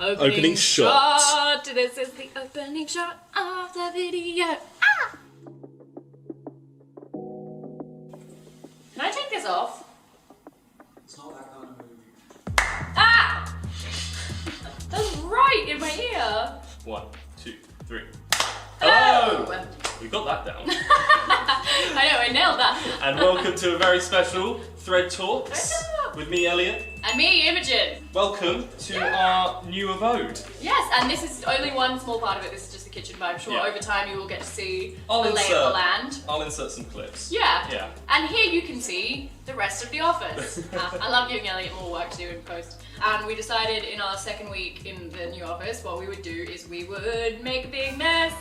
Opening shot. This is the opening shot of the video. Ah! Can I take this off? It's not that kind of movie. Ah! That's right in my ear. 1, 2, 3. Hello! Hello! We got that down. I know, I nailed that. And welcome to a very special Thread Talks with me, Elliot. And me, Imogen. Welcome to our new abode. Yes, and this is only one small part of it. This is just the kitchen, but I'm sure over time you will get to see the lay of the land. I'll insert some clips. Yeah. And here you can see the rest of the office. I love giving Elliot more work to do in post. And we decided in our second week in the new office, what we would do is we would make a big mess.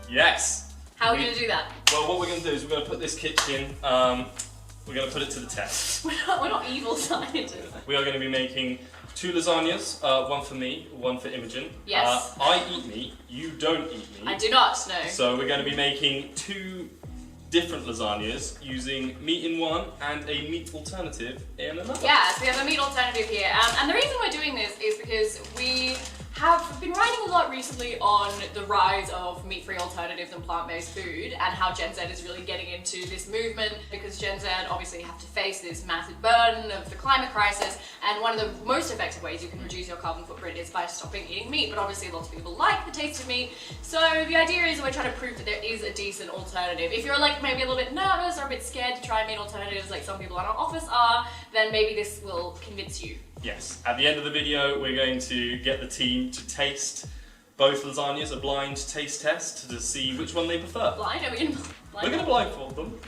Yes. How are we going to do that? Well, what we're going to do is we're going to put this kitchen, we're going to put it to the test. We're not evil scientists. We are going to be making 2 lasagnas, one for me, one for Imogen. Yes. I eat meat, you don't eat meat. I do not, no. So we're going to be making 2 different lasagnas using meat in one and a meat alternative in another. Yeah, so we have a meat alternative here. And the reason we're doing this is because we have been writing a lot recently on the rise of meat-free alternatives and plant-based food and how Gen Z is really getting into this movement because Gen Z obviously have to face this massive burden of the climate crisis, and one of the most effective ways you can reduce your carbon footprint is by stopping eating meat, but obviously lots of people like the taste of meat. So the idea is we're trying to prove that there is a decent alternative. If you're like maybe a little bit nervous or a bit scared to try meat alternatives like some people in our office are, then maybe this will convince you. Yes, at the end of the video we're going to get the team to taste both lasagnas, a blind taste test to see which one they prefer. Blind? Are we going to We're going to blindfold them.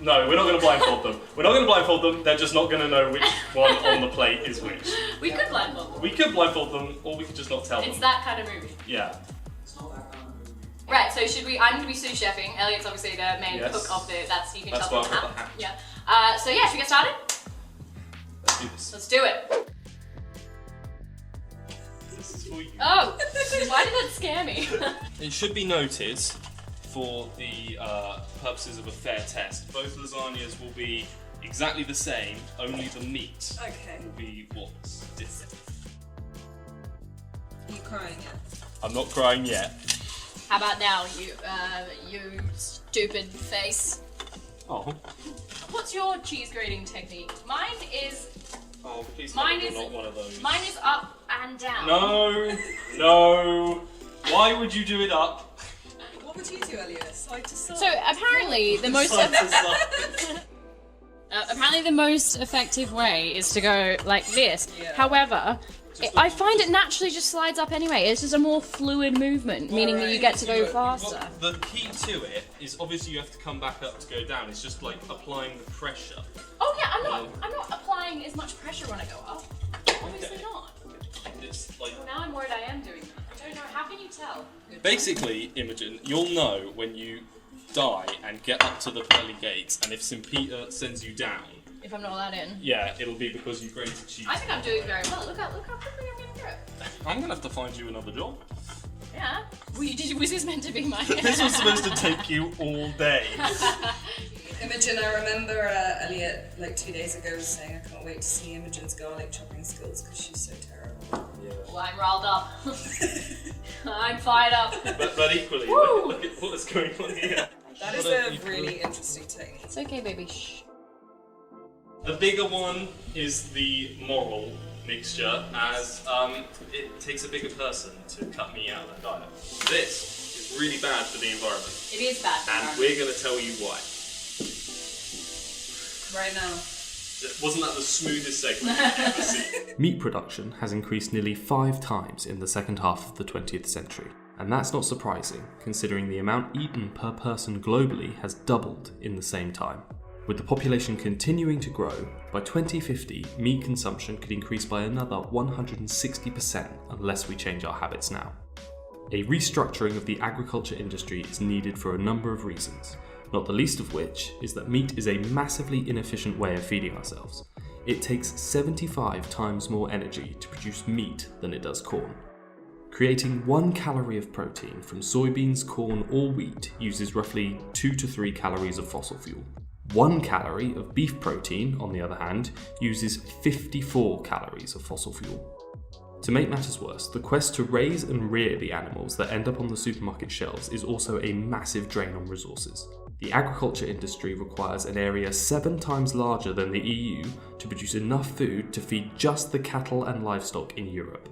No, we're not going to blindfold them. We're not going to blindfold them, they're just not going to know which one on the plate is which. We could blindfold them. We could blindfold them, or we could just not tell them. It's that kind of movie. Yeah. It's not that kind of movie. Right, so I'm going to be sous chefing. Elliot's obviously the main cook of you can That's tell why from I've got the hat. Yeah. So yeah, should we get started? Let's do this. Let's do it. This is for you. Oh, why did that scare me? It should be noted, for the purposes of a fair test, both lasagnas will be exactly the same, only the meat will be what's different. Are you crying yet? I'm not crying yet. How about now, you stupid face? Oh. What's your cheese grating technique? Mine is Mine is not one of those. Mine is up and down. No. Why would you do it up? What would you do, Elliot? Side to side? So apparently the most Side to side. apparently the most effective way is to go like this. Yeah. However, I find it naturally just slides up anyway. It's just a more fluid movement, meaning that you get to go faster. The key to it is obviously you have to come back up to go down. It's just like applying the pressure. Oh yeah, I'm not applying as much pressure when I go up. Obviously not. It's like Well, now I'm worried I am doing that. I don't know. How can you tell? basically, Imogen, you'll know when you die and get up to the pearly gates, and if St. Peter sends you down. If I'm not allowed in. Yeah, it'll be because you grated cheese. I think I'm doing very well. Look how quickly I'm getting through it. I'm gonna have to find you another job. Yeah. Was this meant to be my? This was supposed to take you all day. Imogen, I remember Elliot like 2 days ago was saying I can't wait to see Imogen's garlic chopping skills because she's so terrible. Yeah. Well, I'm riled up. I'm fired up. But equally, look at what's going on here. That is a really interesting technique. It's okay, baby. Shh. The bigger one is the moral mixture, as it takes a bigger person to cut me out of that diet. This is really bad for the environment. It is bad. And we're going to tell you why. Right now. Wasn't that the smoothest segment you've ever seen? Meat production has increased nearly 5 times in the second half of the 20th century, and that's not surprising considering the amount eaten per person globally has doubled in the same time. With the population continuing to grow, by 2050 meat consumption could increase by another 160% unless we change our habits now. A restructuring of the agriculture industry is needed for a number of reasons, not the least of which is that meat is a massively inefficient way of feeding ourselves. It takes 75 times more energy to produce meat than it does corn. Creating 1 calorie of protein from soybeans, corn or wheat uses roughly 2 to 3 calories of fossil fuel. 1 calorie of beef protein, on the other hand, uses 54 calories of fossil fuel. To make matters worse, the quest to raise and rear the animals that end up on the supermarket shelves is also a massive drain on resources. The agriculture industry requires an area 7 times larger than the EU to produce enough food to feed just the cattle and livestock in Europe.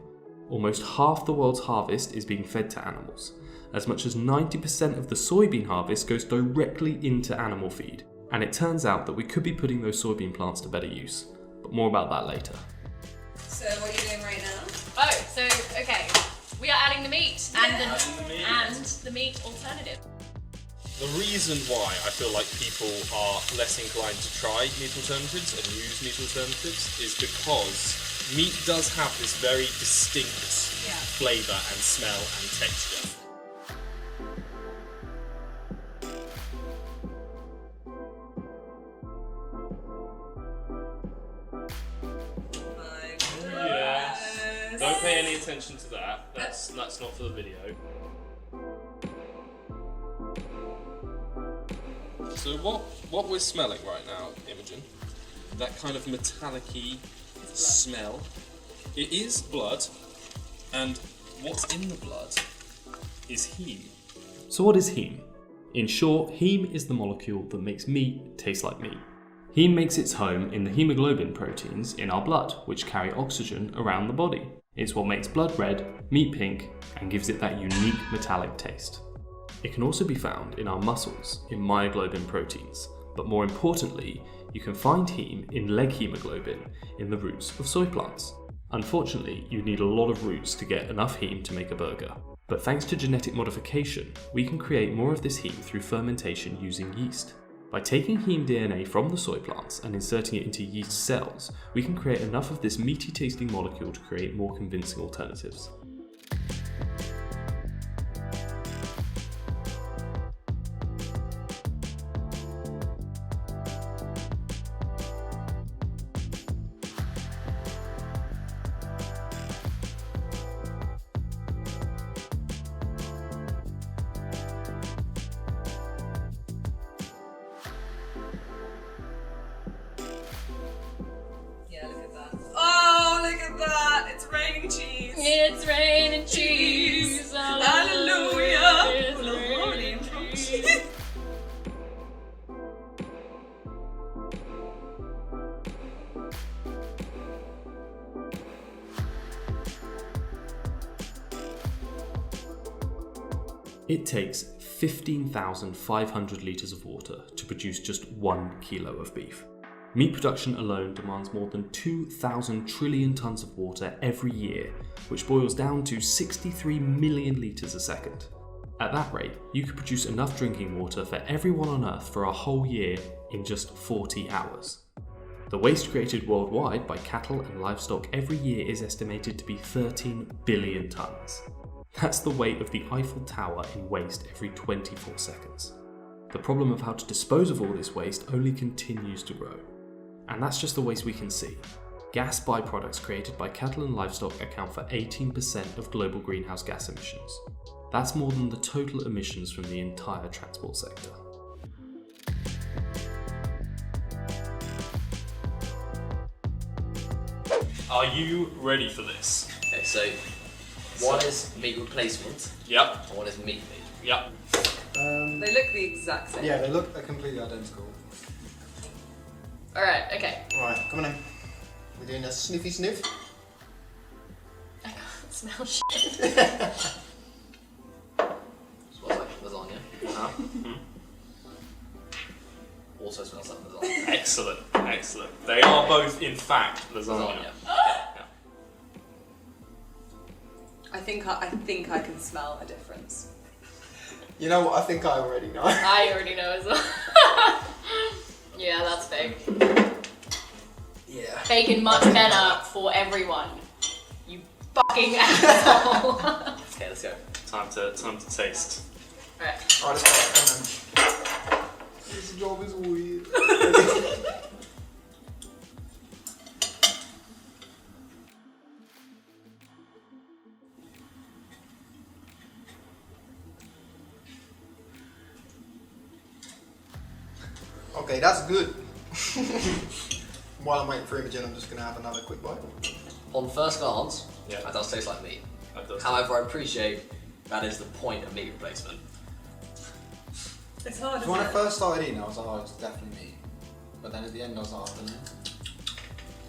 Almost half the world's harvest is being fed to animals. As much as 90% of the soybean harvest goes directly into animal feed, and it turns out that we could be putting those soybean plants to better use. But more about that later. So what are you doing right now? Oh, so okay, we are adding the meat and the meat alternative. The reason why I feel like people are less inclined to try meat alternatives and use meat alternatives is because meat does have this very distinct flavour and smell and texture. Yes. Don't pay any attention to that. That's not for the video. So what we're smelling right now, Imogen, that kind of metallic-y smell, it is blood, and what's in the blood is heme. So what is heme? In short, heme is the molecule that makes meat taste like meat. Heme makes its home in the hemoglobin proteins in our blood, which carry oxygen around the body. It's what makes blood red, meat pink, and gives it that unique metallic taste. It can also be found in our muscles, in myoglobin proteins, but more importantly, you can find heme in leg hemoglobin in the roots of soy plants. Unfortunately, you need a lot of roots to get enough heme to make a burger. But thanks to genetic modification, we can create more of this heme through fermentation using yeast. By taking heme DNA from the soy plants and inserting it into yeast cells, we can create enough of this meaty tasting molecule to create more convincing alternatives. Yeah, look at that. Oh, look at that! It's raining cheese! It's raining cheese. Hallelujah! It's Full of harmony and cheese. It takes 15,500 litres of water to produce just 1 kilo of beef. Meat production alone demands more than 2,000 trillion tonnes of water every year, which boils down to 63 million litres a second. At that rate, you could produce enough drinking water for everyone on Earth for a whole year in just 40 hours. The waste created worldwide by cattle and livestock every year is estimated to be 13 billion tonnes. That's the weight of the Eiffel Tower in waste every 24 seconds. The problem of how to dispose of all this waste only continues to grow. And that's just the waste we can see. Gas byproducts created by cattle and livestock account for 18% of global greenhouse gas emissions. That's more than the total emissions from the entire transport sector. Are you ready for this? Okay, so one is meat replacement Yep. and one is meat. Yep. They look the exact same. Yeah, they look completely identical. Alright, okay. Right, come on in. We're doing a sniffy sniff. I can't smell shit. Smells like lasagna. Uh-huh. Also smells like lasagna. Excellent. Excellent. They are both, in fact, lasagna. Lasagna. I think I can smell a difference. You know what? I think I already know. I already know as well. Yeah, that's fake. Yeah. Bacon much better for everyone. You fucking asshole. Okay, let's go. Time to taste. Alright. Alright, let's go. Come on. This job is weird. Okay, that's good. While I'm waiting for Imogen, I'm just going to have another quick bite. On first glance, Yeah. that does taste like meat. That does. However, I appreciate that is the point of meat replacement. It's hard, When I isn't it? first started eating, I was like, oh, it's definitely meat. But then at the end, I was like, I don't know.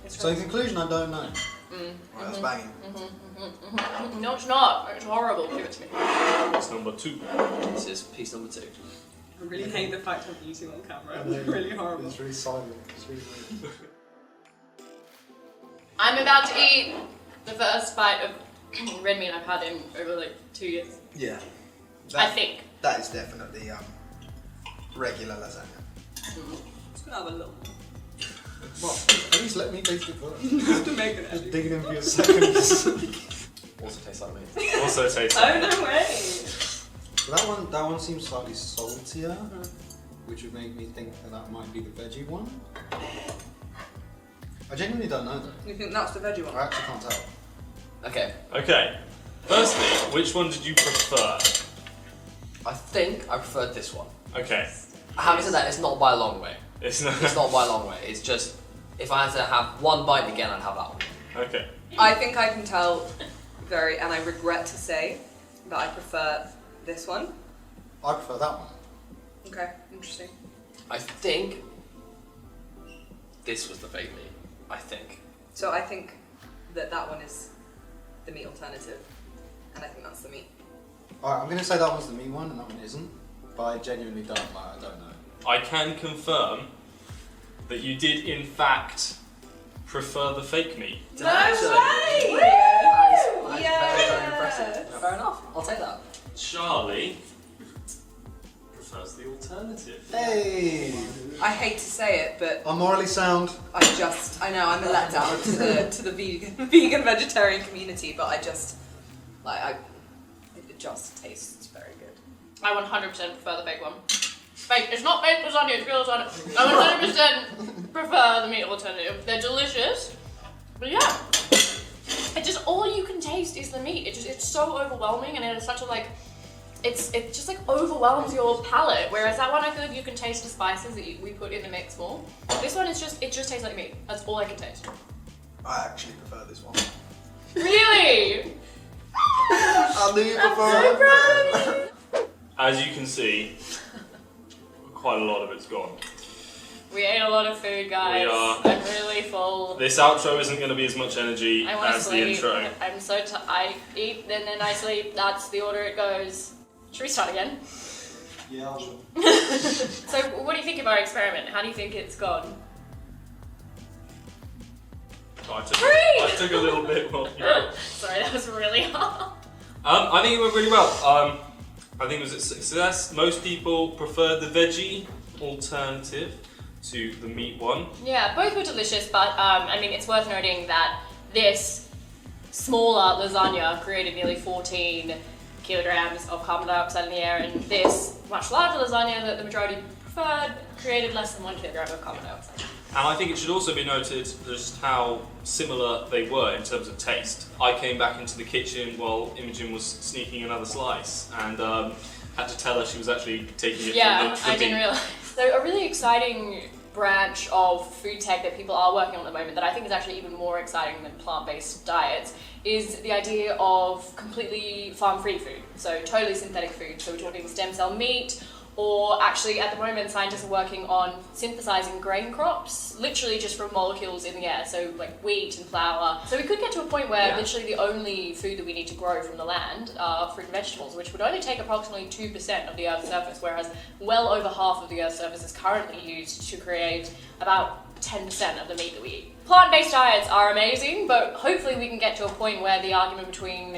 It's So in conclusion, I don't know. Right, that's banging. No, it's not. It's horrible. Give it to me. That's number 2. This is piece number 2. I really hate the fact I'm eating on camera. I know. It's really horrible. It's really silent. It's really weird. I'm about to eat the first bite of red meat I've had in over like 2 years. Yeah. I think. That is definitely regular lasagna. Just gonna have a little. Well, at least let me taste it first. Just to make it. Just digging in for your seconds. Also tastes like meat. Also tastes Oh like no way! So that one seems slightly saltier, which would make me think that might be the veggie one. I genuinely don't know though. You think that's the veggie one? I actually can't tell. Okay, Okay. Firstly, which one did you prefer? I think I preferred this one. Okay. Having said that, it's not by a long way. It's not. It's not by a long way. It's just, if I had to have one bite again, I'd have that one. Okay. I think I can tell and I regret to say that I prefer this one. I prefer that one. Okay, interesting. I think this was the fake meat. I think. So I think that one is the meat alternative, and I think that's the meat. Alright, I'm going to say that one's the meat one and that one isn't. But I genuinely don't, I don't know. I can confirm that you did in fact prefer the fake meat. Did I actually? That is very, very impressive. Fair enough. I'll take that. Charlie prefers the alternative. Hey! I hate to say it, but I'm morally sound. I know I'm a letdown to the vegan vegetarian community, but it just tastes very good. I 100% prefer the fake one. Fake. It's not fake lasagna, it's real lasagna. I 100% prefer the meat alternative. They're delicious. But yeah. It just, all you can taste is the meat. It's so overwhelming and it is such a like, it just like overwhelms your palate. Whereas that one I feel like you can taste the spices that we put in the mix more. This one is it just tastes like meat. That's all I can taste. I actually prefer this one. Really? I do prefer it. As you can see, quite a lot of it's gone. We ate a lot of food, guys. We are. I'm really full. This outro isn't going to be as much energy I want to as the sleep. intro. I'm so I eat and then I sleep. That's the order it goes. Should we start again? Yeah, I'll sure. So, what do you think of our experiment? How do you think it's gone? I took a little bit more. Sorry, that was really hard. I think it went really well. I think it was a success. Most people preferred the veggie alternative to the meat one. Yeah, both were delicious, but I mean, it's worth noting that this smaller lasagna created nearly 14 kilograms of carbon dioxide in the air, and this much larger lasagna that the majority preferred created less than 1 kilogram of carbon dioxide. And I think it should also be noted just how similar they were in terms of taste. I came back into the kitchen while Imogen was sneaking another slice and had to tell her she was actually taking it Yeah, from the I didn't meat. realise. So a really exciting branch of food tech that people are working on at the moment that I think is actually even more exciting than plant-based diets is the idea of completely farm-free food. So totally synthetic food. So we're talking stem cell meat, or actually at the moment scientists are working on synthesizing grain crops, literally just from molecules in the air, so like wheat and flour. So we could get to a point where literally the only food that we need to grow from the land are fruit and vegetables, which would only take approximately 2% of the Earth's surface, whereas well over half of the Earth's surface is currently used to create about 10% of the meat that we eat. Plant-based diets are amazing, but hopefully we can get to a point where the argument between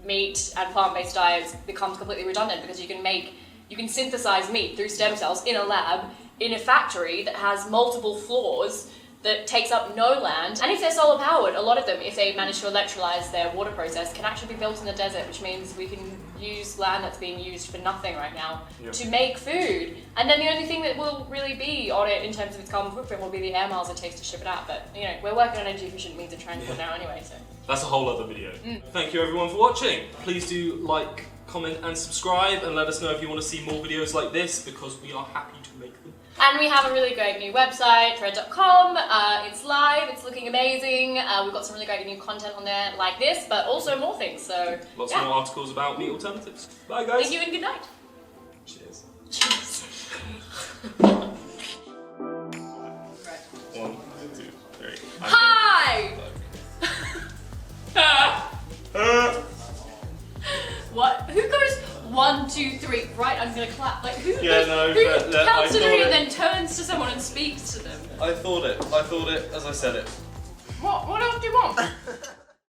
meat and plant-based diets becomes completely redundant, because you can synthesize meat through stem cells in a lab, in a factory that has multiple floors, that takes up no land. And if they're solar powered, a lot of them, if they manage to electrolyze their water process, can actually be built in the desert, which means we can use land that's being used for nothing right now to make food. And then the only thing that will really be on it in terms of its carbon footprint will be the air miles it takes to ship it out. But you know, we're working on energy efficient means of transport now anyway, so. That's a whole other video. Thank you everyone for watching. Please do like, comment and subscribe, and let us know if you want to see more videos like this, because we are happy to make them. And we have a really great new website, thread.com. It's live, it's looking amazing. We've got some really great new content on there like this, but also more things. So Lots yeah. more articles about meat alternatives. Bye guys. Thank you and good night. Cheers. Cheers. 1, 2, 3. Hi! What? Who goes 1, 2, 3? Right, I'm gonna clap. Like who? Yeah, goes, no, who but, I counts to thought 3 and it. then turns to someone and speaks to them? I thought it as I said it. What else do you want?